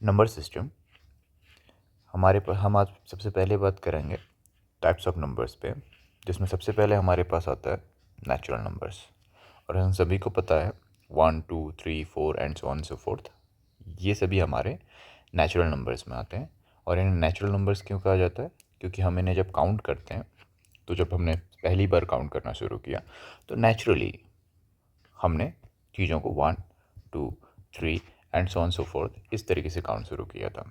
Number system हम आज सबसे पहले बात करेंगे टाइप्स ऑफ नंबर्स पे, जिसमें सबसे पहले हमारे पास आता है नेचुरल नंबर्स। और हम सभी को पता है 1 2 3 4 and so on so fourth, ये सभी हमारे नेचुरल नंबर्स में आते हैं। और इन्हें नेचुरल नंबर्स क्यों कहा जाता है? क्योंकि हम इन्हें जब काउंट करते हैं, तो जब हमने पहली बार काउंट करना शुरू किया तो नेचुरली हमने चीज़ों को 1 2 3 and so on so fourth इस तरीके से काउंट शुरू किया था।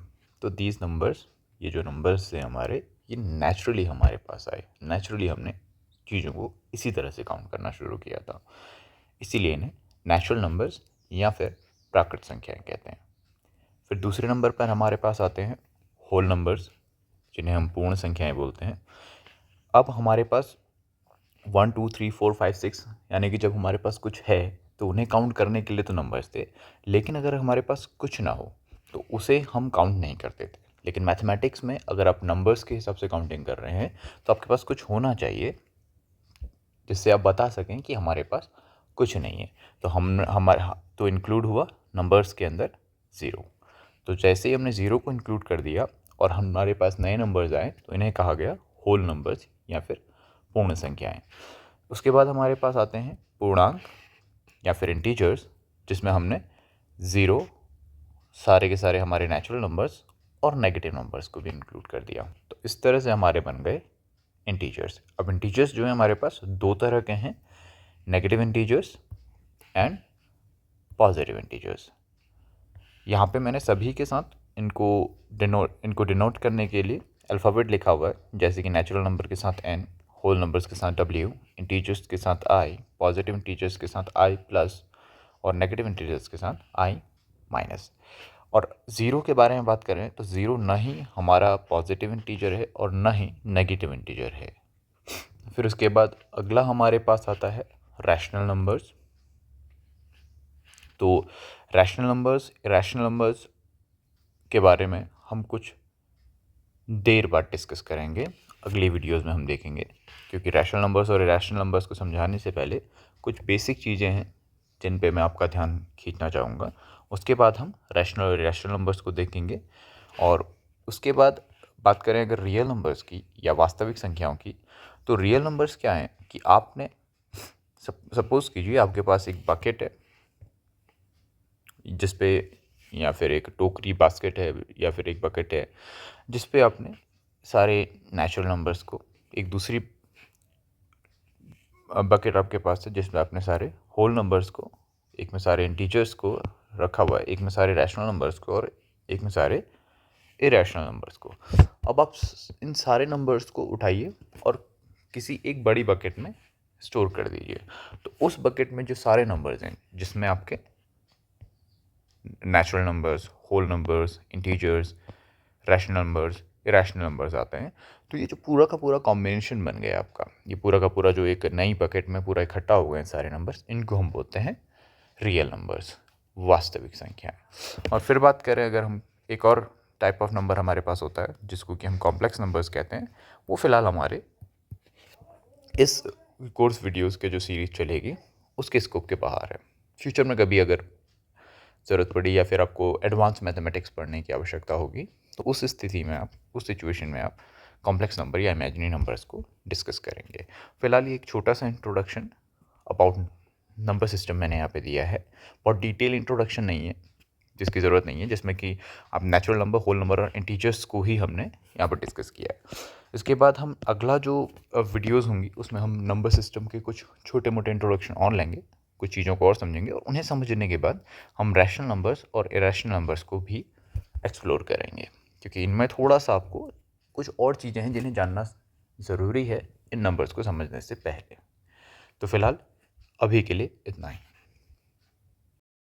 तो दीज नंबर्स, ये जो नंबर्स थे हमारे, ये नेचुरली हमारे पास आए। नेचुरली हमने चीज़ों को इसी तरह से काउंट करना शुरू किया था, इसीलिए इन्हें नेचुरल नंबर्स या फिर प्राकृत संख्याएं कहते हैं। फिर दूसरे नंबर पर हमारे पास आते हैं होल नंबर्स, जिन्हें हम पूर्ण संख्याएं बोलते हैं। अब हमारे पास 1 2 3 4 5 6 यानी कि जब हमारे पास कुछ है तो उन्हें काउंट करने के लिए तो नंबर्स थे, लेकिन अगर हमारे पास कुछ ना हो तो उसे हम काउंट नहीं करते थे। लेकिन मैथमेटिक्स में अगर आप नंबर्स के हिसाब से काउंटिंग कर रहे हैं तो आपके पास कुछ होना चाहिए जिससे आप बता सकें कि हमारे पास कुछ नहीं है। तो हमारा तो इंक्लूड हुआ नंबर्स के अंदर ज़ीरो। तो जैसे ही हमने ज़ीरो को इंक्लूड कर दिया और हमारे पास नए नंबर्स आए तो इन्हें कहा गया होल नंबर्स या फिर पूर्ण संख्याएं। उसके बाद हमारे पास आते हैं पूर्णांक या फिर इंटीजर्स, जिसमें हमने ज़ीरो, सारे के सारे हमारे नेचुरल नंबर्स और नेगेटिव नंबर्स को भी इंक्लूड कर दिया। तो इस तरह से हमारे बन गए इंटीजर्स। अब इंटीजर्स जो है हमारे पास दो तरह के हैं, negative integers and positive integers. यहाँ पे मैंने सभी के साथ इनको डिनोट करने के लिए अल्फ़ाबेट लिखा हुआ है, जैसे कि नेचुरल नंबर के साथ n, होल नंबर्स के साथ w, इंटीजर्स के साथ i, पॉजिटिव इंटीजर्स के साथ i प्लस और नेगेटिव इंटीजर्स के साथ i माइनस। और ज़ीरो के बारे में बात करें तो ज़ीरो ना ही हमारा पॉजिटिव इंटीजर है और ना ही नेगेटिव इंटीजर है। फिर उसके बाद अगला हमारे पास आता है रैशनल नंबर्स। तो रैशनल नंबर्स, इरैशनल नंबर्स के बारे में हम कुछ देर बाद डिस्कस करेंगे, अगली वीडियोस में हम देखेंगे। क्योंकि रैशनल नंबर्स और इरैशनल नंबर्स को समझाने से पहले कुछ बेसिक चीज़ें हैं जिन पे मैं आपका ध्यान खींचना चाहूँगा। उसके बाद हम रैशनल और इरैशनल नंबर्स को देखेंगे। और उसके बाद बात करें अगर रियल नंबर्स की या वास्तविक संख्याओं की, तो रियल नंबर्स क्या हैं कि आपने सपोज़ कीजिए आपके पास एक बकेट है जिस पे, या फिर एक टोकरी बास्केट है, या फिर एक बकेट है जिस पे आपने सारे नेचुरल नंबर्स को, एक दूसरी बकेट आपके पास है जिसमें आपने सारे होल नंबर्स को, एक में सारे इंटीजर्स को रखा हुआ है, एक में सारे रैशनल नंबर्स को और एक में सारे इरैशनल नंबर्स को। अब आप इन सारे नंबर्स को उठाइए और किसी एक बड़ी बकेट में स्टोर कर दीजिए। तो उस बकेट में जो सारे नंबर्स हैं, जिसमें आपके natural numbers, whole numbers, integers, rational numbers, irrational numbers आते हैं, तो ये जो पूरा का पूरा कॉम्बिनेशन बन गया आपका, ये पूरा का पूरा जो एक नई बकेट में पूरा इकट्ठा हो गए हैं सारे नंबर्स, इनको हम बोलते हैं रियल नंबर्स, वास्तविक संख्याएं। और फिर बात करें अगर हम, एक और टाइप ऑफ नंबर हमारे पास होता है जिसको कि हम कॉम्प्लेक्स नंबर्स कहते हैं। वो फ़िलहाल हमारे इस कोर्स वीडियोज़ के जो सीरीज़ चलेगी उसके स्कोप के बाहर है। फ्यूचर में कभी अगर ज़रूरत पड़ी या फिर आपको एडवांस मैथमेटिक्स पढ़ने की आवश्यकता होगी तो उस स्थिति में आप, उस सिचुएशन में आप कॉम्प्लेक्स नंबर या इमेजिनरी नंबर्स को डिस्कस करेंगे। फिलहाल ये एक छोटा सा इंट्रोडक्शन अबाउट नंबर सिस्टम मैंने यहाँ पे दिया है। बहुत डिटेल इंट्रोडक्शन नहीं है, जिसकी ज़रूरत नहीं है, जिसमें कि आप नेचुरल नंबर, होल नंबर और इंटीजर्स को ही हमने यहाँ पर डिस्कस किया है। इसके बाद हम अगला जो वीडियोज़ होंगी उसमें हम नंबर सिस्टम के कुछ छोटे मोटे इंट्रोडक्शन और लेंगे, कुछ चीज़ों को और समझेंगे, और उन्हें समझने के बाद हम रैशनल नंबर्स और इरैशनल नंबर्स को भी एक्सप्लोर करेंगे। क्योंकि इनमें थोड़ा सा आपको कुछ और चीज़ें हैं जिन्हें जानना ज़रूरी है इन नंबर्स को समझने से पहले। तो फिलहाल अभी के लिए इतना ही।